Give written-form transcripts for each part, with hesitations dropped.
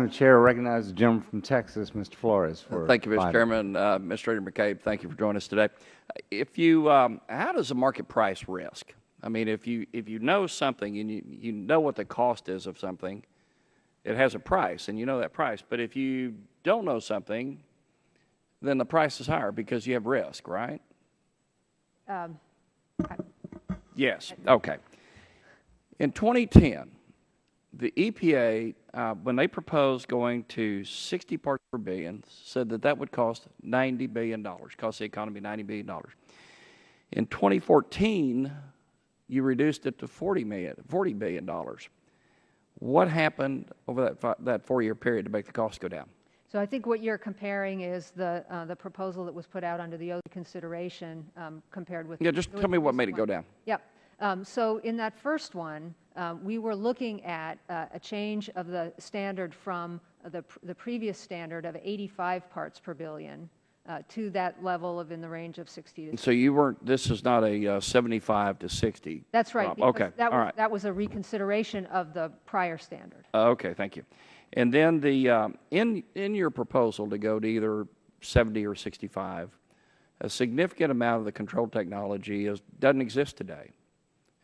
Madam Chair, I recognize the gentleman from Texas, Mr. Flores. Thank you, Mr. Chairman. Administrator McCabe, thank you for joining us today. If you, how does the market price risk? I mean, if you know something and you know what the cost is of something, it has a price, and you know that price. But if you don't know something, then the price is higher because you have risk, right? Yes. Okay. In 2010, the EPA, when they proposed going to 60 parts per billion, said that that would cost $90 billion, cost the economy $90 billion. In 2014, you reduced it to $40 billion. What happened over that 4-year period to make the cost go down? So I think what you're comparing is the proposal that was put out under the Ozone consideration compared with... Yeah, just tell me what made it go down. Yep. So in that first one, we were looking at a change of the standard from the previous standard of 85 parts per billion to that level of in the range of 60 to... So you weren't, this is not a 75 to 60. That's right. Okay, all right. That was a reconsideration of the prior standard. Okay, thank you. And then the in your proposal to go to either 70 or 65, a significant amount of the control technology doesn't exist today.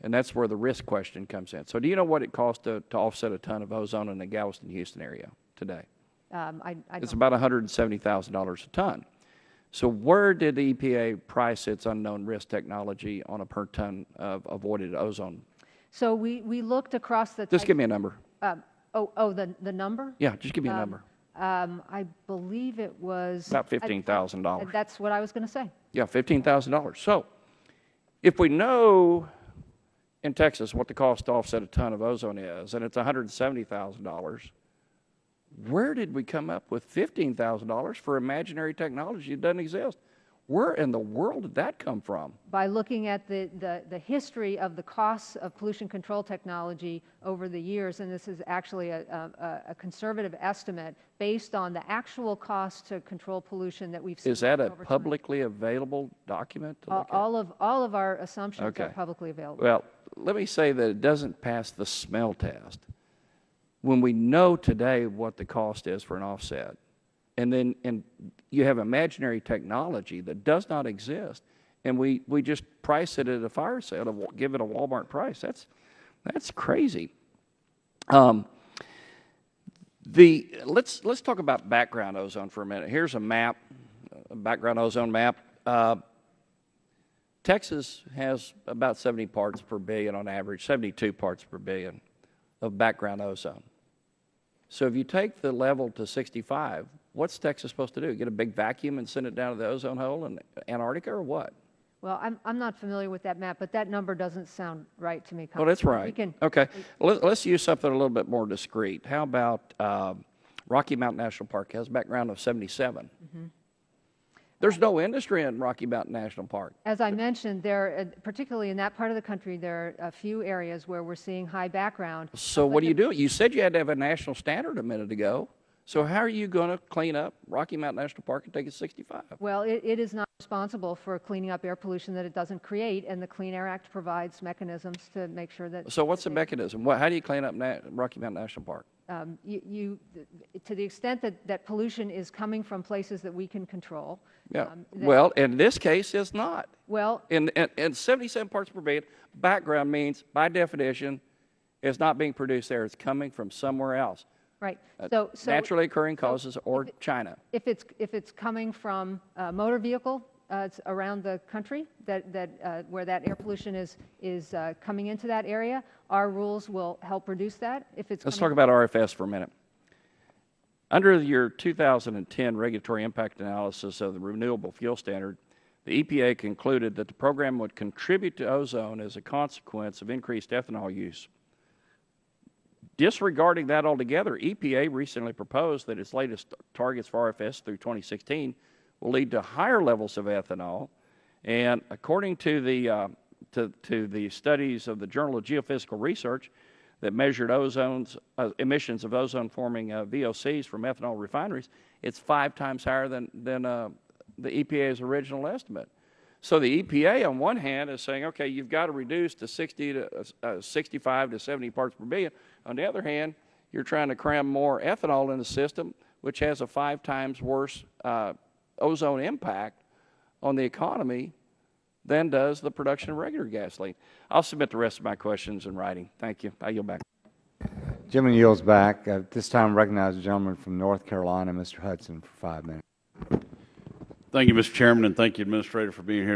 And that's where the risk question comes in. So do you know what it costs to offset a ton of ozone in the Galveston, Houston area today? It's about $170,000 a ton. So where did the EPA price its unknown risk technology on a per ton of avoided ozone? So we looked across the... Just give me a number. The number? Yeah, just give me a number. I believe it was... About $15,000. That's what I was going to say. Yeah, $15,000. So if we know in Texas what the cost to offset a ton of ozone is, and it's $170,000, where did we come up with $15,000 for imaginary technology that doesn't exist? Where in the world did that come from? By looking at the history of the costs of pollution control technology over the years, and this is actually a conservative estimate based on the actual cost to control pollution that we've seen. Is that a publicly available document to look at? All of our assumptions are publicly available. Well, let me say that it doesn't pass the smell test. When we know today what the cost is for an offset, and you have imaginary technology that does not exist, and we just price it at a fire sale to give it a Walmart price. That's crazy. Let's talk about background ozone for a minute. Here's a map, a background ozone map. Texas has about 70 parts per billion on average, 72 parts per billion of background ozone. So if you take the level to 65, what's Texas supposed to do? Get a big vacuum and send it down to the ozone hole in Antarctica, or what? Well, I'm not familiar with that map, but that number doesn't sound right to me. Well, that's right. Okay. Let's use something a little bit more discrete. How about Rocky Mountain National Park? It has a background of 77. Mm-hmm. There's no industry in Rocky Mountain National Park. As I mentioned, particularly in that part of the country, there are a few areas where we're seeing high background. So what do you do? You said you had to have a national standard a minute ago. So how are you going to clean up Rocky Mountain National Park and take it 65? Well, it is not responsible for cleaning up air pollution that it doesn't create, and the Clean Air Act provides mechanisms to make sure that... So what's the mechanism? How do you clean up Rocky Mountain National Park? To the extent that pollution is coming from places that we can control... Yeah. Well, in this case, it's not. Well... In 77 parts per billion, background means, by definition, it's not being produced there. It's coming from somewhere else. Right. So naturally occurring causes or China. If it's coming from a motor vehicle around the country where that air pollution is coming into that area, our rules will help reduce that. Let's talk about RFS for a minute. Under your 2010 regulatory impact analysis of the renewable fuel standard, the EPA concluded that the program would contribute to ozone as a consequence of increased ethanol use. Disregarding that altogether, EPA recently proposed that its latest targets for RFS through 2016 will lead to higher levels of ethanol. And according to the studies of the Journal of Geophysical Research that measured emissions of ozone-forming VOCs from ethanol refineries, it's 5 times higher than the EPA's original estimate. So the EPA, on one hand, is saying, okay, you've got to reduce to 65 to 70 parts per billion. On the other hand, you're trying to cram more ethanol in the system, which has a 5 times worse ozone impact on the economy than does the production of regular gasoline. I'll submit the rest of my questions in writing. Thank you. I yield back. Gentleman yields back. At this time, recognize the gentleman from North Carolina, Mr. Hudson, for 5 minutes. Thank you, Mr. Chairman, and thank you, Administrator, for being here